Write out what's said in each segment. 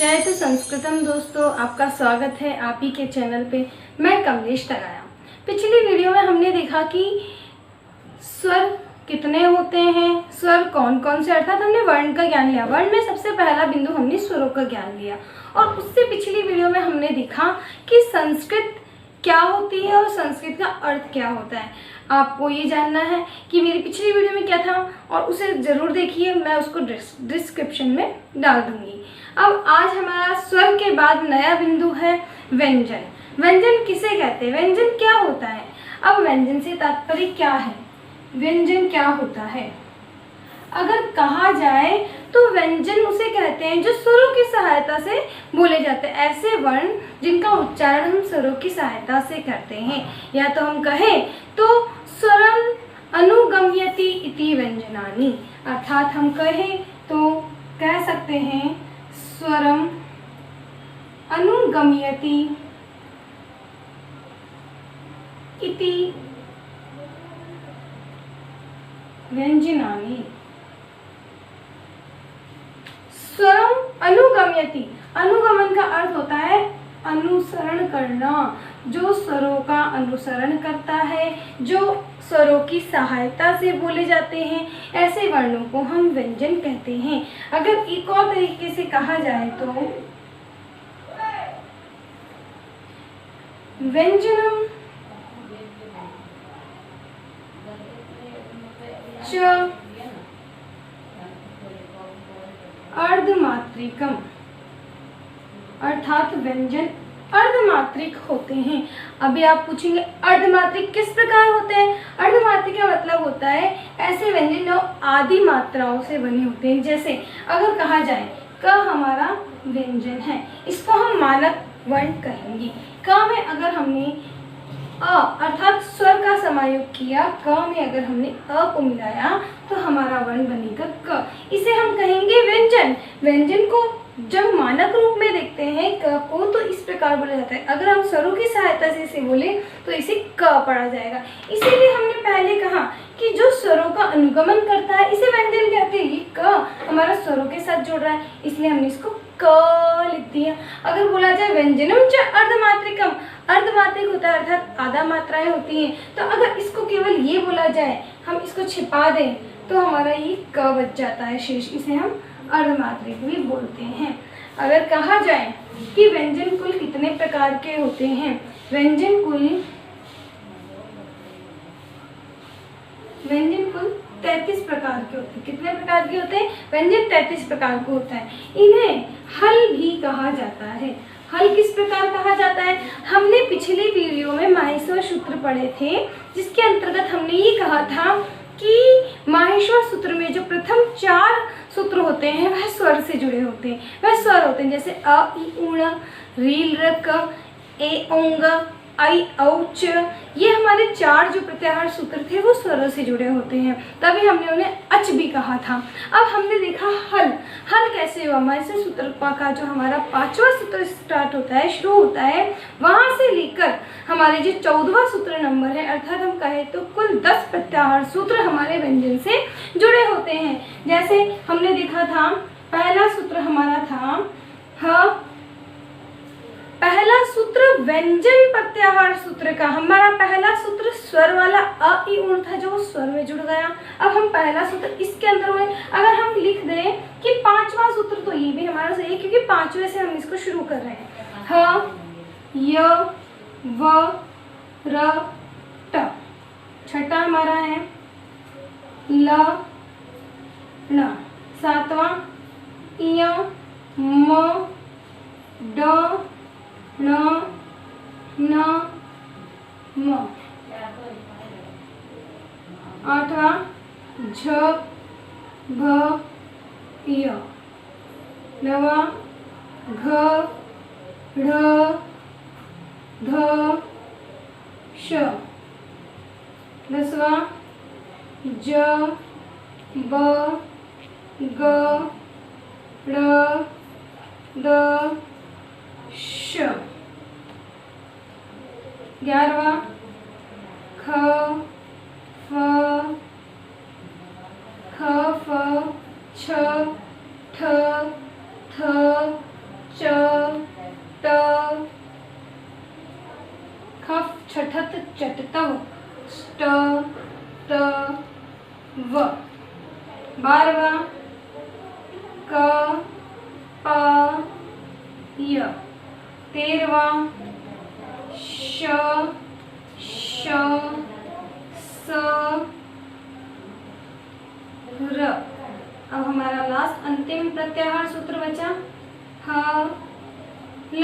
जय तो संस्कृतम दोस्तों, आपका स्वागत है आप ही के चैनल पे। मैं कमलेश तराया। पिछली वीडियो में हमने देखा कि स्वर कितने होते हैं, स्वर कौन कौन से, अर्थात हमने वर्ण का ज्ञान लिया। वर्ण में सबसे पहला बिंदु हमने स्वरों का ज्ञान लिया और उससे पिछली वीडियो में हमने देखा कि संस्कृत क्या होती है और संस्कृत का अर्थ क्या होता है। आपको ये जानना है कि मेरी पिछली वीडियो में क्या था और उसे ज़रूर देखिए, मैं उसको डिस्क्रिप्शन में डाल दूंगी। अब आज हमारा स्वर के बाद नया बिंदु है व्यंजन। व्यंजन किसे कहते हैं, व्यंजन क्या होता है। अब व्यंजन से तात्पर्य क्या है, व्यंजन क्या होता है। अगर कहा जाए तो व्यंजन उसे कहते हैं जो स्वरों की सहायता से बोले जाते हैं, ऐसे वर्ण जिनका उच्चारण हम स्वरों की सहायता से करते हैं। या तो हम कहें तो स्वरम अनुगम्यति इति व्यंजनानि, अर्थात हम कहें तो कह सकते हैं स्वरम अनुगम्यति इति व्यंजनानि। स्वरम अनुगम्यति, अनुगमन का अर्थ होता है अनुसरण करना, जो स्वरों का अनुसरण करता है, जो स्वरों की सहायता से बोले जाते हैं, ऐसे वर्णों को हम व्यंजन कहते हैं। अगर एक और तरीके से कहा जाए तो व्यंजनम च अर्धमात्रिकम, अर्थात व्यंजन अर्धमात्रिक होते हैं। अभी आप पूछेंगे अर्धमात्रिक किस प्रकार होते हैं। अर्धमात्रिक का मतलब होता है ऐसे व्यंजन जो आदि मात्राओं से बने होते हैं। जैसे अगर कहा जाए क हमारा व्यंजन है, इसको हम मानक वर्ण कहेंगे। क में अगर हमने अ अर्थात स्वर का समायोग किया, क में अगर हमने अ को मिलाया तो हमारा वर्ण बनेगा क। इसे हम कहेंगे व्यंजन। व्यंजन को जब मानक रूप में देखते हैं क को, तो इस प्रकार बोला जाता है। अगर हम स्वरों की सहायता से इसे बोले तो इसे क पढ़ा जाएगा। इसीलिए हमने पहले कहा कि जो स्वरों का अनुगमन करता है इसे व्यंजन कहते हैं। ये क हमारा स्वरों के साथ जुड़ रहा है, इसलिए हमने इसको क लिख दिया। अगर बोला जाए व्यंजनम च अर्धमात्रिकम, अर्धमात्रिक होता है अर्थात आधा मात्राएं होती हैं, तो अगर इसको केवल ये बोला जाए, हम इसको छिपा दें तो हमारा ये क बच जाता है शेष, इसे हम अर्धमात्रिक भी बोलते हैं। अगर कहा जाए कि व्यंजन कुल कितने प्रकार के होते हैं, व्यंजन कुल 33 प्रकार के होते हैं। कितने प्रकार के होते हैं, व्यंजन 33 प्रकार के होता है। इन्हें हल भी कहा जाता है। हल किस प्रकार कहा जाता है, हमने पिछली वीडियो में माहेश्वर सूत्र पढ़े थे, जिसके अंतर्गत हमने ये कहा था कि माहेश्वर सूत्र में जो प्रथम 4 सूत्र होते हैं वह स्वर से जुड़े होते हैं, वह स्वर होते हैं। जैसे अ इ ऊण, रील र क, ए ओंग, आई औ च, ये हमारे 4 जो प्रत्याहार सूत्र थे वो स्वरों से जुड़े होते हैं, तभी हमने उन्हें अच भी कहा था। अब हमने देखा हल। हल कैसे हुआ, माहेश्वर सूत्र का जो हमारा 5वां सूत्र स्टार्ट होता है, शुरू होता है, वहां से लेकर हमारे जो 14वां सूत्र नंबर है, अर्थात हम कहें तो कुल 10 प्रत्याहार सूत्र हमारे व्यंजन से जुड़े होते हैं। जैसे हमने देखा था पहला सूत्र हमारा था पहला सूत्र व्यंजन प्रत्याहार सूत्र का, हमारा पहला सूत्र स्वर वाला अ इ ऊण था जो स्वर में जुड़ गया। अब हम पहला सूत्र इसके अंदर हुए, अगर हम लिख दें कि 5वां सूत्र, तो ये भी हमारा सही है क्योंकि 5वें से हम इसको शुरू कर रहे हैं। ह य व र ट, छठा हमारा है ल ण, 7वां य म ड न न म, 8वां झ भ य, 9वां घ ढ ध श, 10वां ज ब ग ड़ द श, 11वां ख फ छ ठ थ चट चटतव, स्ट त व। 12वां क प य। 13वां श श स र। अब हमारा लास्ट अंतिम प्रत्याहार सूत्र बचा ह ल।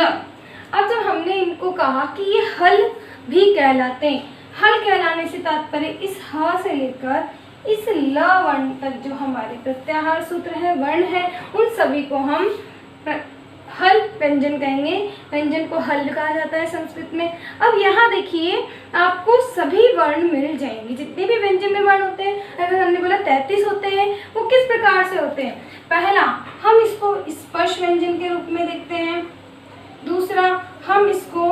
अब जब हमने इनको कहा कि ये हल भी कहलाते हैं, हल कहलाने से तात्पर्य इस ह से लेकर इस ल वर्ण तक जो हमारे प्रत्याहार सूत्र है, वर्ण है, उन सभी को हम हल व्यंजन कहेंगे। व्यंजन को हल कहा जाता है संस्कृत में। अब यहाँ देखिए आपको सभी वर्ण मिल जाएंगे, जितने भी व्यंजन में वर्ण होते हैं। अगर हमने बोला 33 होते हैं, वो किस प्रकार से होते हैं? पहला, हम इसको स्पर्श व्यंजन के रूप में देखते हैं। दूसरा, हम इसको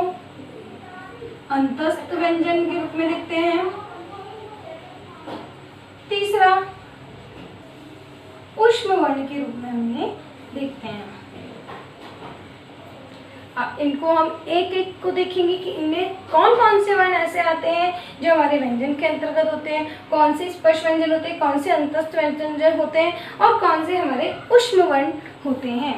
अंतस्थ व्यंजन के रूप में देखते हैं। तीसरा, ऊष्म वर्ण के रूप में हमने देखते हैं। अब इनको हम एक एक को देखेंगे कि इनमें कौन कौन से वर्ण ऐसे आते हैं जो हमारे व्यंजन के अंतर्गत होते हैं, कौन से स्पर्श व्यंजन होते हैं, कौन से अंतस्थ व्यंजन होते हैं और कौन से हमारे ऊष्म वर्ण होते हैं।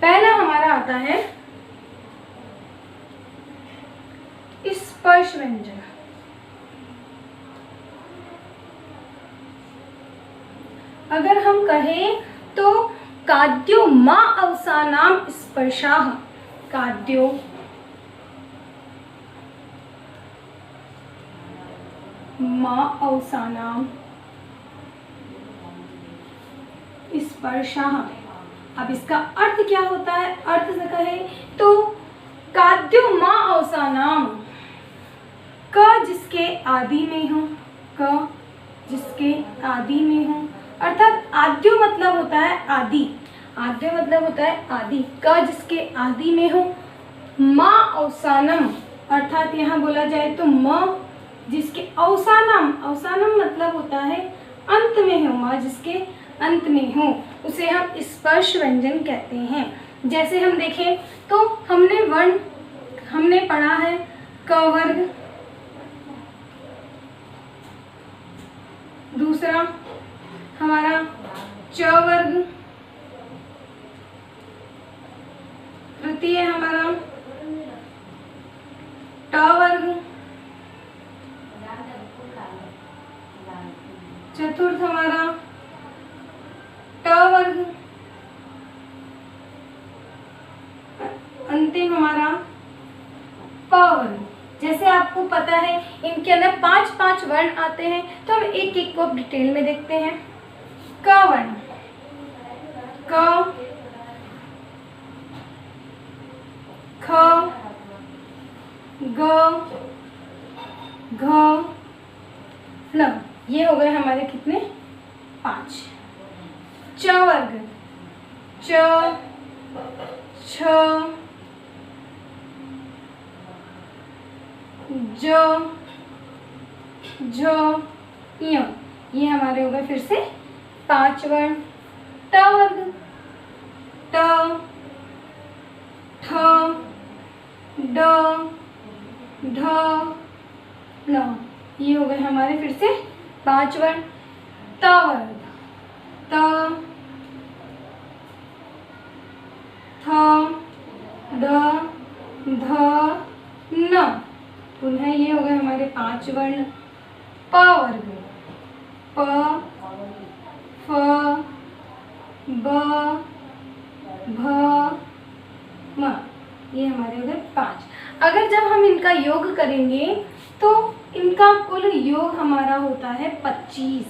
पहला हमारा आता है स्पर्श व्यंजन। अगर हम कहें तो काद्यो मा अवसानाम स्पर्शाः, काद्यो मा अवसानाम स्पर्शाः। अब इसका अर्थ क्या होता है? अर्थ से कहे तो काद्यो मा अवसानाम, क जिसके आदि में हो, क जिसके आदि में हो, अर्थात आद्यो मतलब होता है आदि, आद्यो मतलब होता है आदि, क जिसके आदि में हो, मा अवसानम अर्थात यहाँ बोला जाए तो म जिसके अवसानम, अवसानम मतलब होता है अंत में हो, माँ जिसके अंत में हो, उसे हम स्पर्श व्यंजन कहते हैं। जैसे हम देखें तो हमने वर्ण हमने पढ़ा है क वर्ग, दूसरा हमारा च वर्ग, तृतीय हमारा ट वर्ग, चतुर्थ हमारा ट वर्ग, अंतिम हमारा प वर्ग। जैसे आपको पता है इनके अंदर 5-5 वर्ण आते हैं, तो हम एक एक को डिटेल में देखते हैं। क वर्ण, क, ख, ग, घ, ल, ये हो गए हमारे कितने? 5। च वर्ग, च, छ, ज, झ, य, ये हमारे हो गए फिर से 5 वर्ण। ट वर्ग, ट, ठ, ड, ढ, ल, ये हो गए हमारे फिर से 5 वर्ण। त वर्ग, त, थ, द, ध, न, पुनः ये हो गए हमारे 5 वर्ण। प वर्ग, प, फ, ब, भ, म, ये हमारे हो गए 5। अगर जब हम इनका योग करेंगे तो इनका कुल योग हमारा होता है 25।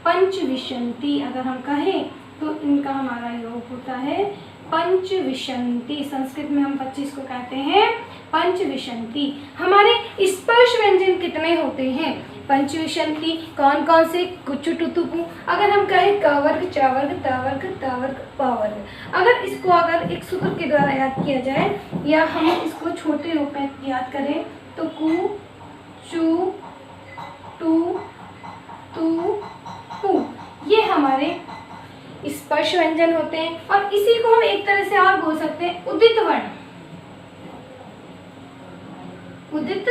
पंचविंशति अगर हम कहें तो इनका हमारा योग होता है पंचविंशति। संस्कृत में हम 25 को कहते हैं पंचविंशति। हमारे स्पर्श व्यंजन कितने होते हैं? पंचविंशति। कौन कौन से? कुचु टुतु पु। अगर हम कहें क वर्ग, च वर्ग, त वर्ग, त वर्ग, प वर्ग। अगर इसको अगर एक सूत्र के द्वारा याद किया जाए या हम इसको छोटे रूप में याद करें तो कु, चु, टू, तू, पु, हमारे स्पर्श व्यंजन होते हैं। और इसी को हम एक तरह से और बोल सकते हैं उदित वर्ण। उदित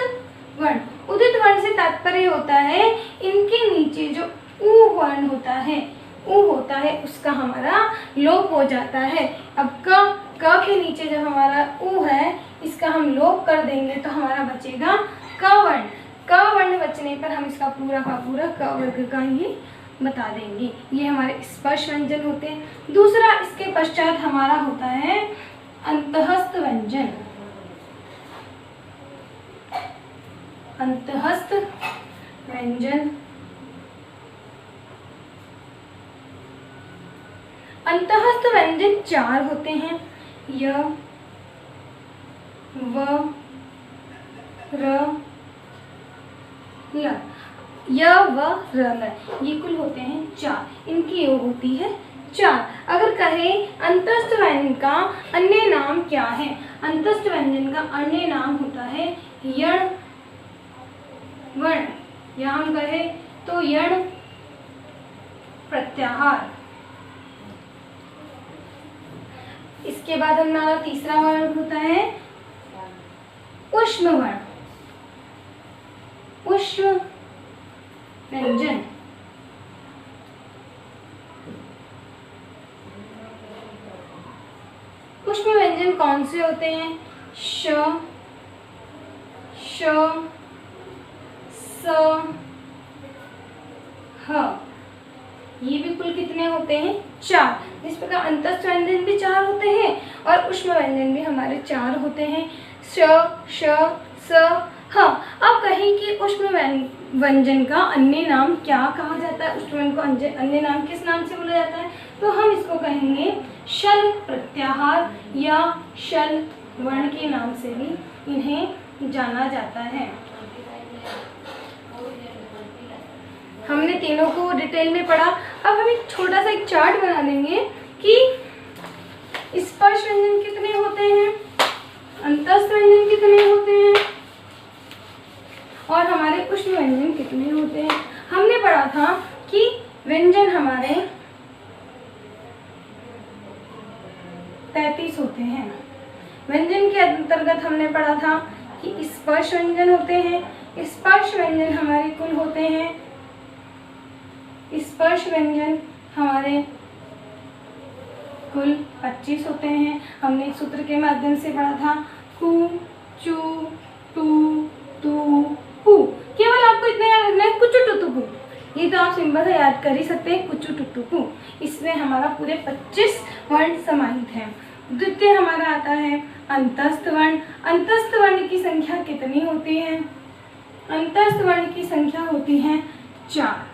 वर्ण, उदित वर्ण से तात्पर्य होता है इनके नीचे जो ऊ वर्ण होता है, ऊ होता है, उसका हमारा लोप हो जाता है। अब क के नीचे जब हमारा ऊ है, इसका हम लोप कर देंगे तो हमारा बचेगा क वर्ण। क वर्ण बचने पर हम इसका पूरा का पूरा क वर्ग का ये बता देंगे। ये हमारे स्पर्श व्यंजन होते हैं। दूसरा इसके पश्चात हमारा होता है अंतःस्थ व्यंजन। अंतःस्थ व्यंजन, अंतःस्थ व्यंजन 4 होते हैं। य, व, र, ल। य, व, र, ल, ये कुल होते हैं 4। इनकी योग होती है 4। अगर कहे अंतःस्थ व्यंजन का अन्य नाम क्या है? अंतःस्थ व्यंजन का अन्य नाम होता है यण वर्ण, या हम कहे तो यण प्रत्याहार। इसके बाद हमारा तीसरा वर्ण होता है ऊष्म वर्ण, ऊष्म व्यंजन। ऊष्म व्यंजन कौन से होते हैं? श, श, स, ह। ये भी कुल कितने होते हैं? 4। जिस प्रकार अंतःस्थ व्यंजन भी 4 होते हैं और ऊष्म व्यंजन भी हमारे 4 होते हैं। श, श, स, ह। अब कहें कि ऊष्म व्यंजन का अन्य नाम क्या कहा जाता है? ऊष्म व्यंजन को अन्य नाम किस नाम से बोला जाता है? तो हम इसको कहेंगे शल प्रत्याहार या शल वर्ण के नाम से भी इन्हें जाना जाता है। हमने तीनों को डिटेल में पढ़ा। अब हम एक छोटा सा एक चार्ट बना देंगे कि स्पर्श व्यंजन कितने होते हैं, अंतःस्थ व्यंजन कितने होते हैं और हमारे ऊष्म व्यंजन कितने होते हैं। हमने पढ़ा था कि व्यंजन हमारे 33 होते हैं। व्यंजन के अंतर्गत हमने पढ़ा था कि स्पर्श व्यंजन होते हैं। स्पर्श व्यंजन हमारे कुल होते हैं, स्पर्श व्यंजन हमारे कुल 25 होते हैं। हमने एक सूत्र के माध्यम से पढ़ा था कु, चु, टू, तू, पू। केवल आपको इतना याद रखना है कुचु टुटु पू। ये तो आप सिंपल से याद कर ही सकते हैं, कुचु टुटु पू। इसमें हमारा पूरे 25 वर्ण समाहित हैं। द्वितीय हमारा आता है अंतःस्थ वर्ण। अंतःस्थ वर्ण की संख्या कितनी होती है? अंतःस्थ वर्ण की संख्या होती है 4।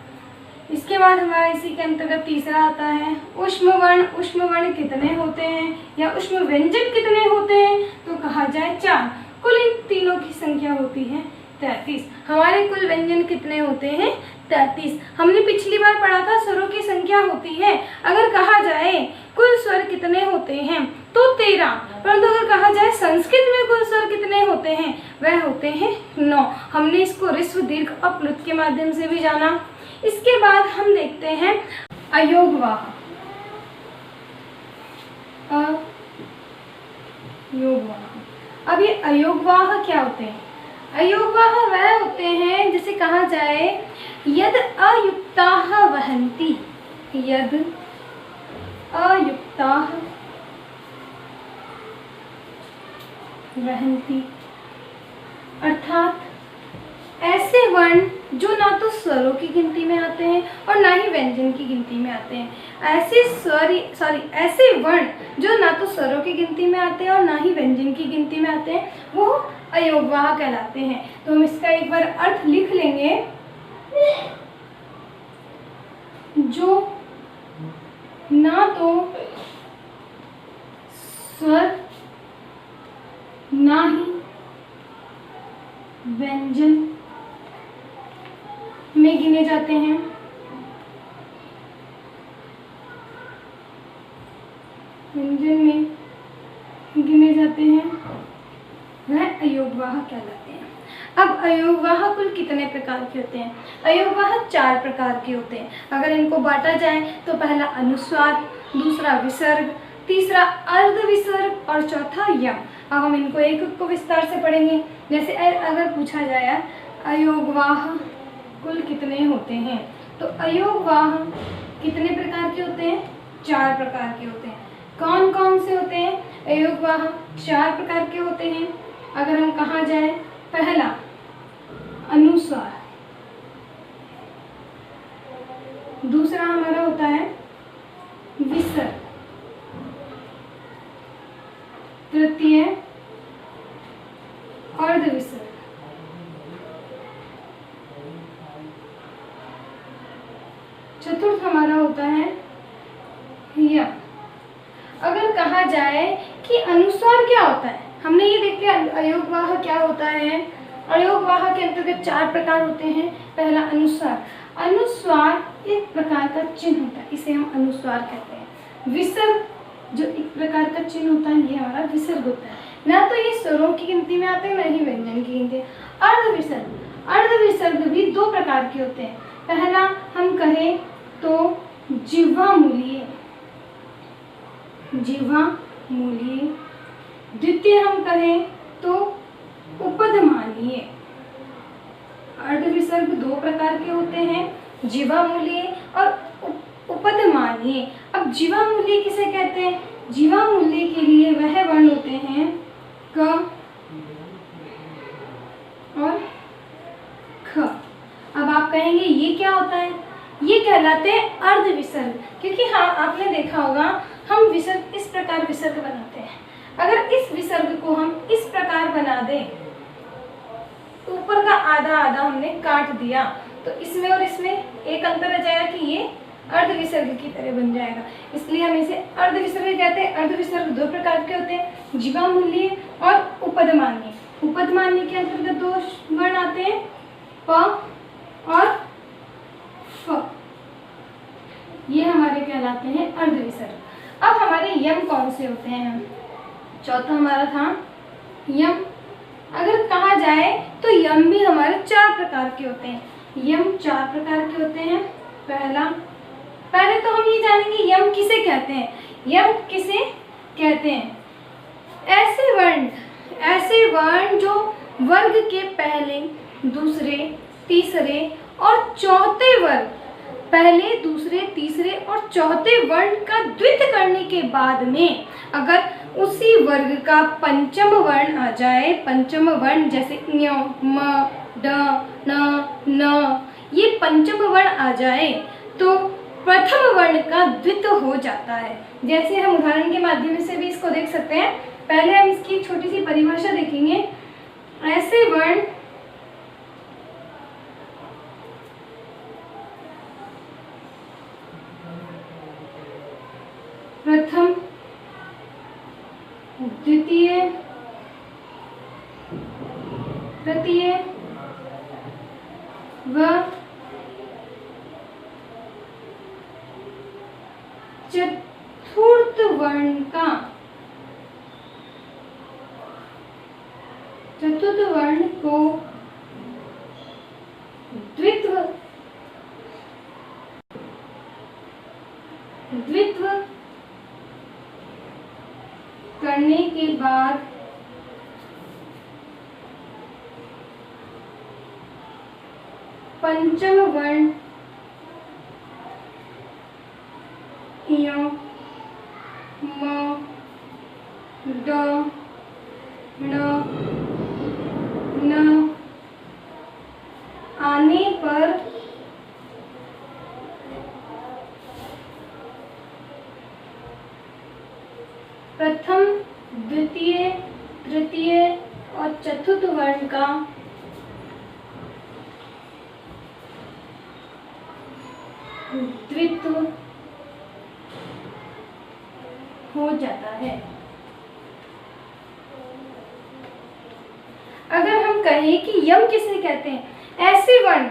इसके बाद हमारा इसी के अंतर्गत तीसरा आता है ऊष्म वर्ण। ऊष्म वर्ण कितने होते हैं या ऊष्म व्यंजन कितने होते हैं? तो कहा जाए 4। कुल इन तीनों की संख्या होती है 33। हमारे कुल व्यंजन कितने होते हैं? 33। हमने पिछली बार पढ़ा था स्वरों की संख्या होती है। अगर कहा जाए कुल स्वर कितने होते हैं तो 13, परंतु अगर कहा जाए संस्कृत में कुल स्वर कितने होते हैं, वह होते हैं 9। हमने इसको ऋस्व दीर्घ और प्लुत के माध्यम से भी जाना। इसके बाद हम देखते हैं अयोगवाह। अयोगवाह। अब ये अयोगवाह क्या होते हैं? अयोगवाह वह होते हैं जिसे कहा जाए यद अयुक्ताः वहन्ति, यद अयुक्ताः वहन्ति, अर्थात ऐसे वर्ण जो ना तो स्वरों की गिनती में आते हैं और ना ही व्यंजन की गिनती में आते हैं। ऐसे वर्ण जो ना तो स्वरों की गिनती में आते हैं और ना ही व्यंजन की गिनती में आते हैं, वो अयोगवाह कहलाते हैं। तो हम इसका एक बार अर्थ लिख लेंगे। जो ना तो स्वर ना ही व्यंजन में गिने जाते हैं, व्यंजन में गिने जाते हैं, वह अयोगवाह कहलाते हैं। अब अयोगवाह कुल कितने प्रकार के होते हैं? अयोगवाह 4 प्रकार के होते हैं। अगर इनको बांटा जाए तो पहला अनुस्वार, दूसरा विसर्ग, तीसरा अर्ध विसर्ग और चौथा यम। अब हम इनको एक एक को विस्तार से पढ़ेंगे। जैसे अगर पूछा जाए अयोगवाह कुल कितने होते हैं, तो अयोगवाह कितने प्रकार के होते हैं? 4 प्रकार के होते हैं। कौन कौन से होते हैं? अयोगवाह 4 प्रकार के होते हैं। अगर हम कहा जाए, पहला अनुस्वार, दूसरा हमारा होता है विसर्ग, तृतीय अर्ध विसर्ग, चतुर्थ हमारा होता है यम। अगर कहा जाए कि अनुस्वार क्या होता है, हमने ये देख लिया अयोगवाह क्या होता है। अयोगवाह के अंतर्गत 4 प्रकार होते हैं। पहला अनुस्वार, अनुस्वार एक प्रकार का चिन्ह होता है, इसे हम अनुस्वार कहते हैं। विसर्ग जो एक प्रकार का चिन्ह होता है, ये हमारा विसर्ग होता है। ना तो ये स्वरों की गिनती में आते हैं, ना ही व्यंजन की गिनती। अर्ध विसर्ग, अर्ध विसर्ग भी 2 प्रकार के होते हैं। पहला हम कहें तो जिह्वामूलीय, जिह्वामूलीय। द्वितीय हम कहें तो उपधमानीय। अर्ध विसर्ग 2 प्रकार के होते हैं, जिह्वामूलीय और उपधमानीय। अब जिह्वामूलीय किसे कहते हैं? जिह्वामूलीय के लिए वह वर्ण होते हैं क और ख। अब आप कहेंगे ये क्या होता है? ये कहलाते हैं अर्ध विसर्ग, क्योंकि हाँ आपने देखा होगा हम विसर्ग इस प्रकार विसर्ग बनाते हैं। अगर इस विसर्ग को हम इस प्रकार बना दें, ऊपर का आधा आधा हमने काट दिया, तो इसमें और इसमें एक अंतर आ जाएगा कि ये अर्ध विसर्ग की तरह बन जाएगा। इसलिए हम इसे अर्ध विसर्ग कहते हैं। अर्ध विसर्ग 2 प्रकार के होते हैं, जिह्वामूलीय और उपधमानीय। उपधमानीय के अंतर्गत 2 वर्ण आते हैं, प और फ। ये हमारे कहलाते हैं अर्ध विसर्ग। अब हमारे यम कौन से होते हैं? चौथा हमारा था यम। अगर कहा जाए तो यम भी हमारे 4 प्रकार के होते हैं। यम 4 प्रकार के होते हैं। पहले तो हम ये जानेंगे यम किसे कहते हैं। यम किसे कहते हैं? ऐसे वर्ण जो वर्ग के पहले, दूसरे, तीसरे और चौथे वर्ग, पहले, दूसरे, तीसरे और चौथे वर्ण का द्वित करने के बाद में अगर उसी वर्ग का पंचम वर्ण आ जाए, पंचम वर्ण जैसे ञ, म, ड, न, ये पंचम वर्ण आ जाए तो प्रथम वर्ण का द्वित हो जाता है। जैसे हम उदाहरण के माध्यम से भी इसको देख सकते हैं। पहले हम इसकी एक छोटी सी परिभाषा देखेंगे। ऐसे वर्ण प्रथम, द्वितीय, तृतीय व चतुर्थ वर्ण का, चतुर्थ वर्ण को द्वित्व करने के बाद पंचम वर्ण य, म, ड, न आने पर प्रथम, द्वितीय, तृतीय और चतुर्थ वर्ण का द्वित्व हो जाता है। अगर हम कहें कि यम किसे कहते हैं? ऐसे वर्ण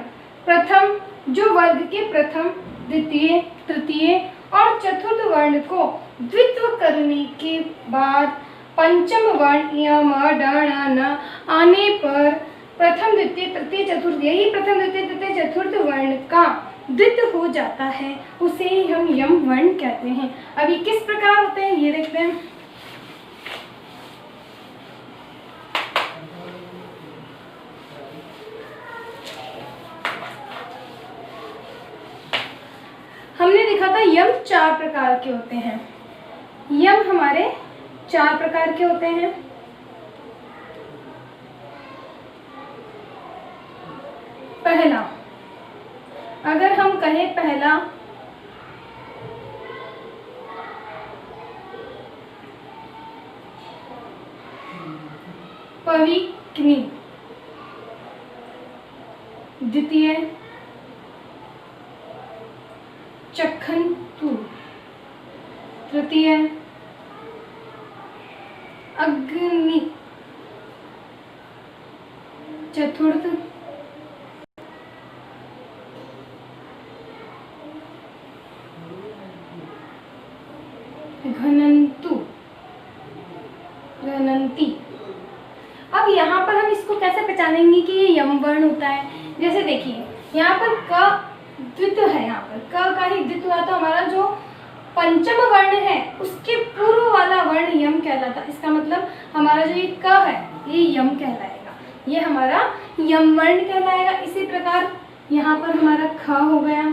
प्रथम जो वर्ग के प्रथम, द्वितीय, तृतीय और चतुर्थ वर्ण को द्वित्व करने के बाद पंचम वर्ण य, म, ड, न आने पर प्रथम द्वितीय तृतीय चतुर्थ, यही प्रथम द्वितीय तृतीय चतुर्थ वर्ण का द्वित हो जाता है, उसे ही हम यम वर्ण कहते हैं। अब ये किस प्रकार होते हैं ये देखते हैं। हमने देखा था यम 4 प्रकार के होते हैं। यम हमारे 4 प्रकार के होते हैं। पहला, अगर हम कहें पहला, पविक्नी, द्वितीय चखंतु, तृतीय अग्नि, चतुर्थ घनंतु, घनंती। अब यहाँ पर हम इसको कैसे पहचानेंगे कि ये यम वर्ण होता है? जैसे देखिए यहाँ पर क द्वित है, यहाँ पर क का ही द्वित हुआ तो हमारा जो पंचम वर्ण है उसके पूर्व वाला वर्ण यम कहलाता। इसका मतलब हमारा जो ये क है ये यम कहलाएगा, ये हमारा यम वर्ण कहलाएगा। इसी प्रकार यहाँ पर हमारा ख हो गया,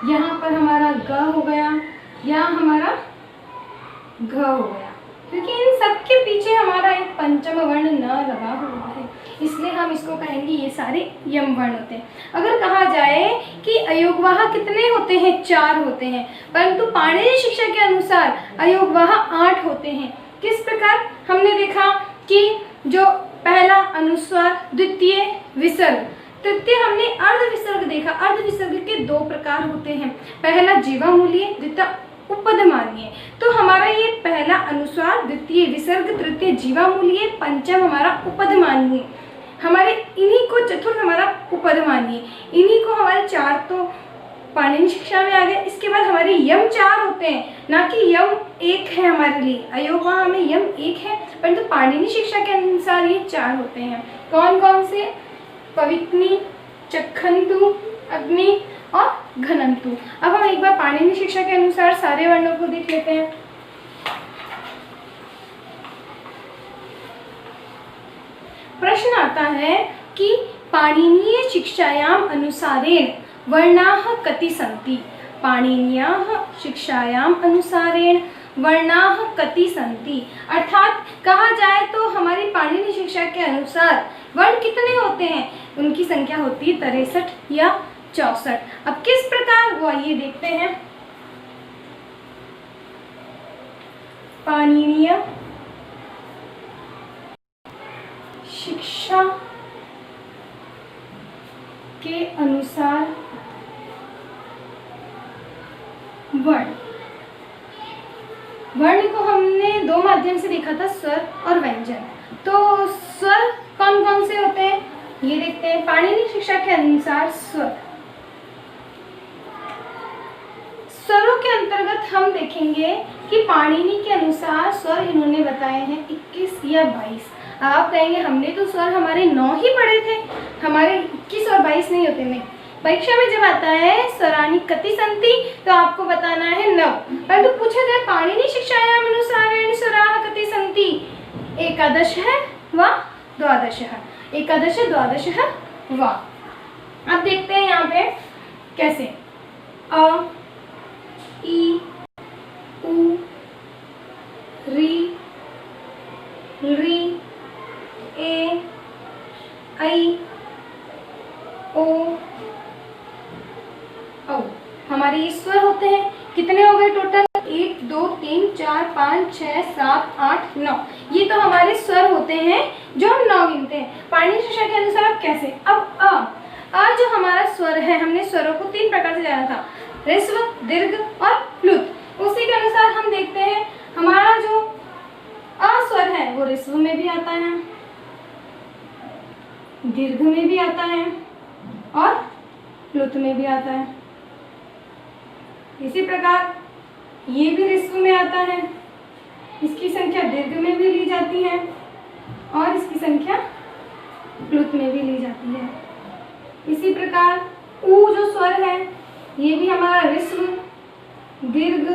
यहाँ पर हमारा ग हो गया, यहाँ हमारा घ हो गया, क्योंकि इन सब के पीछे हमारा एक पंचम वर्ण न लगा हुआ है, इसलिए हम इसको कहेंगे ये सारे यम वर्ण होते हैं। अगर कहा जाए कि अयोगवाह कितने होते हैं? 4 होते हैं, परंतु पाणिनि शिक्षा के अनुसार अयोगवाह 8 होते हैं। किस प्रकार? हमने देखा कि जो पहला अनुस्वार, द्वितीय विसर्ग, तृतीय हमने अर्ध विसर्ग देखा। अर्ध विसर्ग के 2 प्रकार होते हैं, पहला जीवामूलीय, द्वितीय उपधमानीय। तो हमारा ये पहला अनुस्वार, द्वितीय विसर्ग, तृतीय जीवामूलीय, पंचम हमारा उपधमानीय, हमारे इन्हीं को चतुर्थ हमारा उपधमानीय, इन्हीं को हमारे 4 तो पाणिनि शिक्षा में आ गए। इसके बाद हमारे यम 4 होते हैं, ना कि यम 1 है हमारे लिए। अयोगवाह में यम 1 है, परंतु पाणिनि शिक्षा के अनुसार ये 4 होते हैं। कौन कौन से? पविक्नी, चखंतु, अग्नि और घनंतु। अब हम एक बार पाणिनि शिक्षा के अनुसार सारे वर्णों को देख लेते हैं। प्रश्न आता है कि पाणिनीय शिक्षायाम अनुसारेण वर्णाः कति सन्ति? पाणिनीयाः शिक्षायाम अनुसारेण वर्णाः कति सन्ति? अर्थात कहा जाए तो हमारी पाणिनि शिक्षा के अनुसार वर्ण कितने होते हैं? उनकी संख्या होती है 63 या 64। अब किस प्रकार वो आइए देखते हैं। पाणिनीय शिक्षा के अनुसार वर्ण को हमने 2 माध्यम से देखा था, स्वर और व्यंजन। तो स्वर कौन कौन से होते हैं ये देखते हैं। पाणिनि शिक्षा के अनुसार स्वरों के अंतर्गत हम देखेंगे कि पाणिनि के अनुसार स्वर इन्होंने बताए हैं 21 या 22। आप कहेंगे हमने तो स्वर हमारे 9 ही पढ़े थे, हमारे 21 और 22 नहीं होते। नहीं, परीक्षा में जब आता है स्वराणि कति सन्ति तो आपको बताना है 9, परंतु पूछा जाए पाणिनि शिक्षायाम अनुसारेण स्वराः कति सन्ति? 11 है व 12 है, 11 12 है व। अब देखते हैं यहाँ पे कैसे। अ, ई, उ, री, री, ए, आई, ओ, औ। हमारे ये स्वर होते हैं। कितने हो गए टोटल? 1 2 3 4 5 6 7 8 9। ये तो हमारे स्वर होते हैं जो हम 9 गिनते हैं। पाणिनि शिक्षा के अनुसार अब कैसे? अब अ जो हमारा स्वर है, हमने स्वरों को 3 प्रकार से जाना था, ह्रस्व, दीर्घ और प्लुत। उसी के अनुसार हम देखते हैं हमारा जो अ स्वर है वो ह्रस्व में भी आता है, दीर्घ में भी आता है और प्लुत में भी आता है। इसी प्रकार ये भी ह्रस्व में आता है, इसकी संख्या दीर्घ में भी ली जाती है और इसकी संख्या प्लुत में भी ली जाती है। इसी प्रकार ऊ जो स्वर है ये भी हमारा ऋस्व, दीर्घ,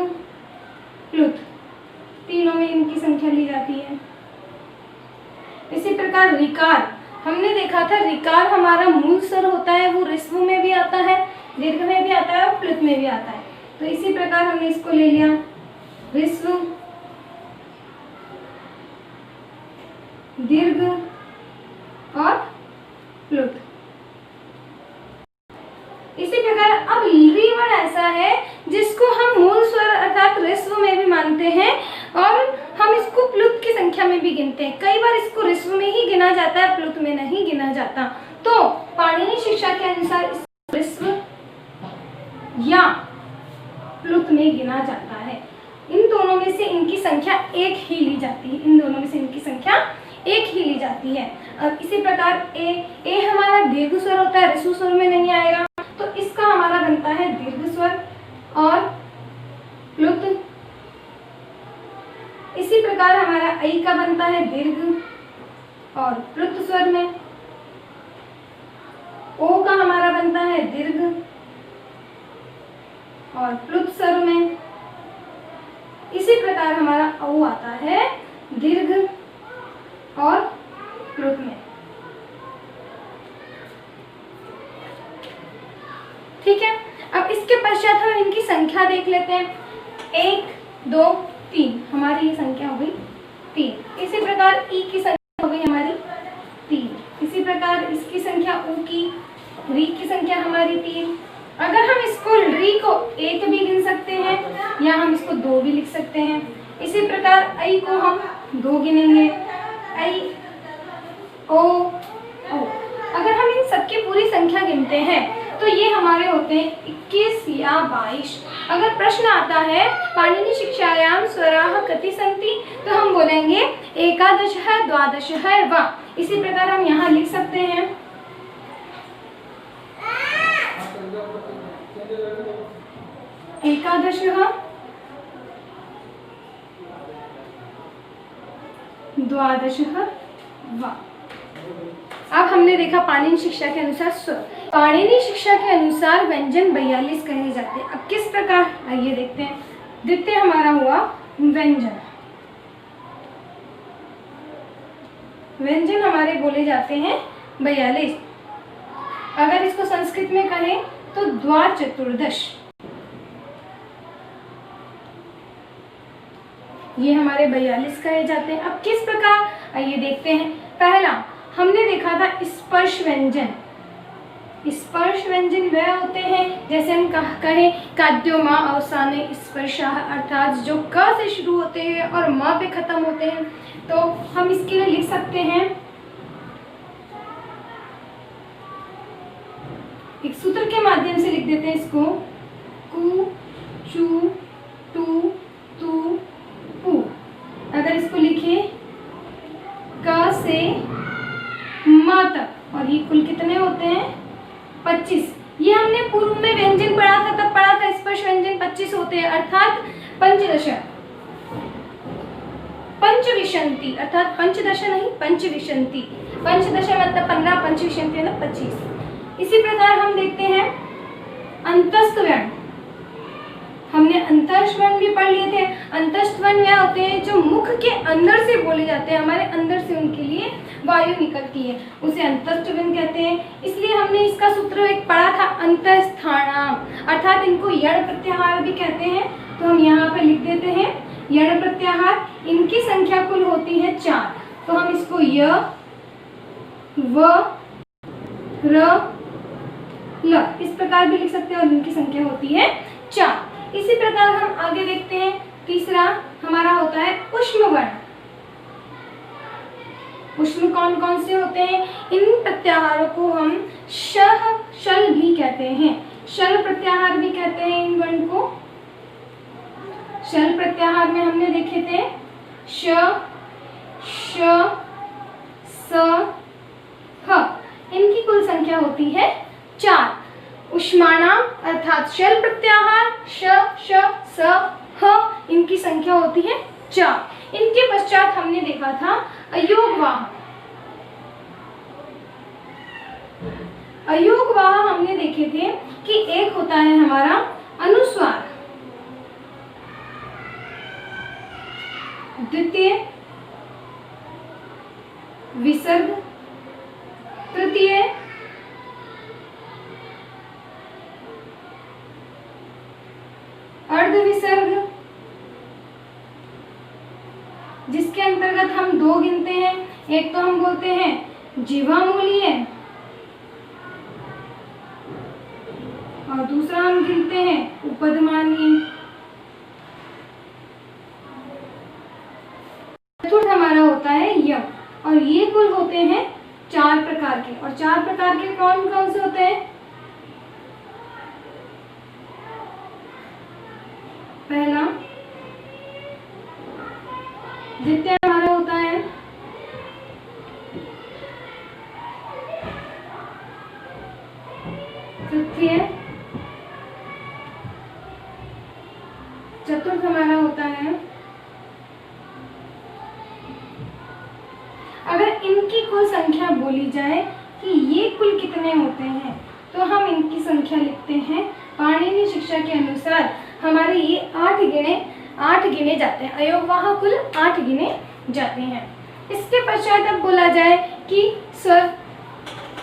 प्लुत तीनों में इनकी संख्या ली जाती है। इसी प्रकार ऋकार, हमने देखा था ऋकार हमारा मूल स्वर होता है, वो ऋस्व में भी आता है, दीर्घ में भी आता है और प्लुत में भी आता है। तो इसी प्रकार हमने इसको ले लिया ऋस्व, दीर्घ और प्लुत। इसी प्रकार अब री वर्ण ऐसा है जिसको हम मूल स्वर अर्थात ऋस्व में भी मानते हैं और हम इसको प्लुत की संख्या में भी गिनते हैं। कई बार इसको ऋस्व में ही गिना जाता है, प्लुत में नहीं गिना जाता। तो पाणिनि शिक्षा के अनुसार इसको ऋस्व या प्लुत में गिना जाता है। इन दोनों में से इनकी संख्या एक ही ली जाती है, इन दोनों में से इनकी संख्या एक ही ली जाती है। अब इसी प्रकार ए हमारा दीर्घ स्वर होता है, ऋस्व स्वर में नहीं आएगा, तो इसका हमारा बनता है दीर्घ स्वर और प्लुत। इसी प्रकार हमारा ऐ का बनता है दीर्घ और प्लुत स्वर में। ओ का हमारा बनता है दीर्घ और प्लुत स्वर में। इसी प्रकार हमारा औ आता है दीर्घ और प्लुत में। ठीक है, अब इसके पश्चात हम इनकी संख्या देख लेते हैं। 1 2 3 हमारी ये संख्या हो गई 3। इसी प्रकार ई की संख्या हो गई हमारी 3। इसी प्रकार इसकी संख्या ऊ की, री की संख्या हमारी 3। अगर हम इसको री को 1 भी गिन सकते हैं या हम इसको 2 भी लिख सकते हैं। इसी प्रकार ऐ को हम 2 गिनेंगे, ऐ ओ ओ। अगर हम इन सबकी पूरी संख्या गिनते हैं तो ये हमारे होते हैं 21 या 22। अगर प्रश्न आता है पाणिनि शिक्षायाम स्वराः कति सन्ति, तो हम बोलेंगे 11 12 वा। इसी प्रकार हम यहाँ लिख सकते हैं 11 12 वा। अब हमने देखा पाणिनि शिक्षा के अनुसार स्वर। पाणिनि शिक्षा के अनुसार व्यंजन 42 कहे जाते हैं। अब किस प्रकार, आइए देखते हैं। द्वितीय हमारा हुआ व्यंजन। व्यंजन हमारे बोले जाते हैं 42। अगर इसको संस्कृत में कहें तो द्वाचतुर्दश। ये हमारे 42 कहे जाते हैं। अब किस प्रकार, आइए देखते हैं। पहला हमने देखा था स्पर्श व्यंजन। स्पर्श व्यंजन वह होते हैं जैसे हम कहें काद्यो माँ अवसाने स्पर्शाः, अर्थात जो क से शुरू होते हैं और माँ पे खत्म होते हैं। तो हम इसके लिए लिख सकते हैं, एक सूत्र के माध्यम से लिख देते हैं इसको, कु चु टू तू पू। अगर इसको लिखे क से माँ तक, और ये कुल कितने होते हैं 25। ये हमने पूर्व में व्यंजन पढ़ा था, तब पढ़ा था स्पर्श व्यंजन 25 होते हैं, अर्थात पंचदश, पंचविंशति, अर्थात पंचदश नहीं पंचविंशति। पंचदश मतलब 15, पंचविंशति मतलब 25। इसी प्रकार हम देखते हैं अंतस्थ वर्ण। हमने अंतस्थ वर्ण भी पढ़ लिए थे। अंतस्थ वर्ण वह होते हैं जो मुख के अंदर से बोले जाते हैं, हमारे अंदर से उनके लिए वायु निकलती है, उसे अंतस्थ वर्ण कहते हैं। इसलिए हमने इसका सूत्र एक पढ़ा था अंतस्थानाम, अर्थात इनको यण प्रत्याहार भी कहते हैं। तो हम यहाँ पे लिख देते हैं यण प्रत्याहार। इनकी संख्या कुल होती है 4। तो हम इसको य व र ल इस प्रकार भी लिख सकते हैं और इनकी संख्या होती है 4। इसी प्रकार हम आगे देखते हैं। तीसरा हमारा होता है उष्म वर्ण। उष्म कौन कौन से होते हैं? इन प्रत्याहारों को हम शह शल भी कहते हैं, शल प्रत्याहार भी कहते हैं इन वर्ण को। शल प्रत्याहार में हमने देखे थे श श स ह। इनकी कुल संख्या होती है 4। उष्माणाम अर्थात शल प्रत्याहार श श स ह, इनकी संख्या होती है 4। इनके पश्चात हमने देखा था अयोगवाह। अयोगवाह हमने देखे थे कि एक होता है हमारा अनुस्वार, द्वितीय विसर्ग, तृतीय अर्धविसर्ग, जिसके अंतर्गत हम दो गिनते हैं। एक तो हम बोलते हैं जीवामूलीय और दूसरा हम गिनते हैं उपधमानीय। चतुर्थ हमारा होता है यम, और ये कुल होते हैं 4 प्रकार के। और 4 प्रकार के कौन कौन से होते हैं? पहला द्वितीय हमारा होता है तृतीय, चतुर्थ हमारा होता है। अगर इनकी कुल संख्या बोली जाए कि ये कुल कितने होते हैं, तो हम इनकी संख्या लिखते हैं पाणिनि शिक्षा के अनुसार हमारे ये 8 गिने जाते हैं। अयोगवाह कुल 8 गिने जाते हैं। इसके पश्चात अब बोला जाए कि सर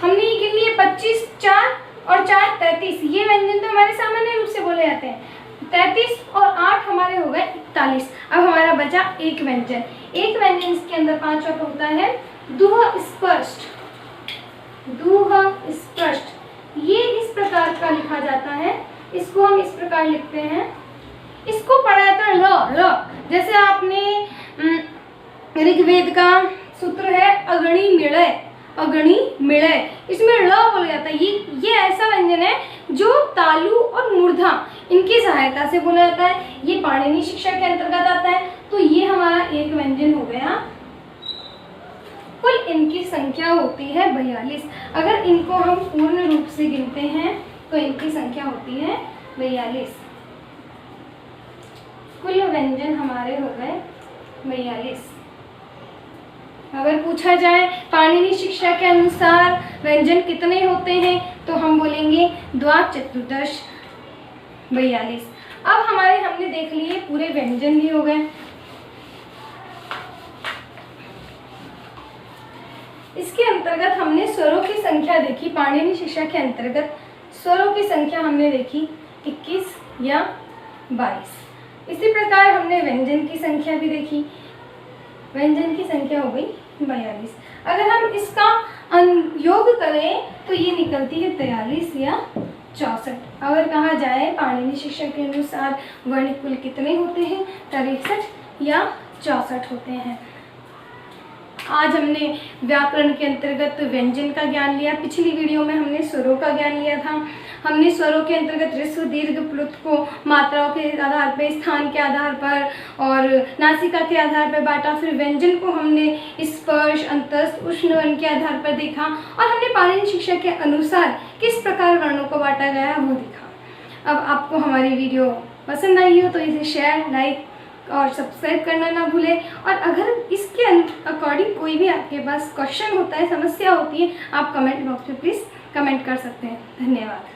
हमने ये गिन लिए 25, 4 और 4 33। ये व्यंजन तो हमारे सामान्य रूप से बोले जाते हैं। 33 और 8 हमारे हो गए 41। अब हमारा बचा एक व्यंजन। एक व्यंजन इसके अंदर 5 अंक होता है दुह स्पष्ट। दुह स्पष्ट ये इस प्रकार का लिखा जाता है। इसको हम इस प्रकार लिखते हैं। इसको पढ़ा जाता है ल। जैसे आपने ऋग्वेद का सूत्र है अगणि मिलय, अगणि मिलय, इसमें ल बोला जाता है। ये ऐसा व्यंजन है जो तालु और मूर्धा इनकी सहायता से बोला जाता है। ये पाणिनि शिक्षा के अंतर्गत आता है। तो ये हमारा एक व्यंजन हो गया। कुल इनकी संख्या होती है 42। अगर इनको हम पूर्ण रूप से गिनते हैं तो इनकी संख्या होती है 42। कुल व्यंजन हमारे हो गए 42। अगर पूछा जाए पाणिनि शिक्षा के अनुसार व्यंजन कितने होते हैं, तो हम बोलेंगे द्वाचतुर्दश 42। अब हमने देख लिए पूरे व्यंजन भी हो गए। इसके अंतर्गत हमने स्वरों की संख्या देखी। पाणिनि शिक्षा के अंतर्गत स्वरों की संख्या हमने देखी 21 या 22। इसी प्रकार हमने व्यंजन की संख्या भी देखी। व्यंजन की संख्या हो गई 42। अगर हम इसका योग करें तो ये निकलती है 43 या 64। अगर कहा जाए पाणिनि शिक्षा के अनुसार वर्ण कुल कितने होते हैं, 63 या 64 होते हैं। आज हमने व्याकरण के अंतर्गत व्यंजन का ज्ञान लिया। पिछली वीडियो में हमने स्वरों का ज्ञान लिया था। हमने स्वरों के अंतर्गत ह्रस्व दीर्घ प्लुत को मात्राओं के आधार पर, स्थान के आधार पर और नासिका के आधार पर बांटा। फिर व्यंजन को हमने स्पर्श, अंतस्थ, उष्ण वर्ण के आधार पर देखा और हमने पाणिनि शिक्षा के अनुसार किस प्रकार वर्णों को बांटा गया है वो देखा। अब आपको हमारी वीडियो पसंद आई हो तो इसे शेयर, लाइक और सब्सक्राइब करना ना भूलें। और अगर इसके अकॉर्डिंग कोई भी आपके पास क्वेश्चन होता है, समस्या होती है, आप कमेंट बॉक्स में प्लीज़ कमेंट कर सकते हैं। धन्यवाद।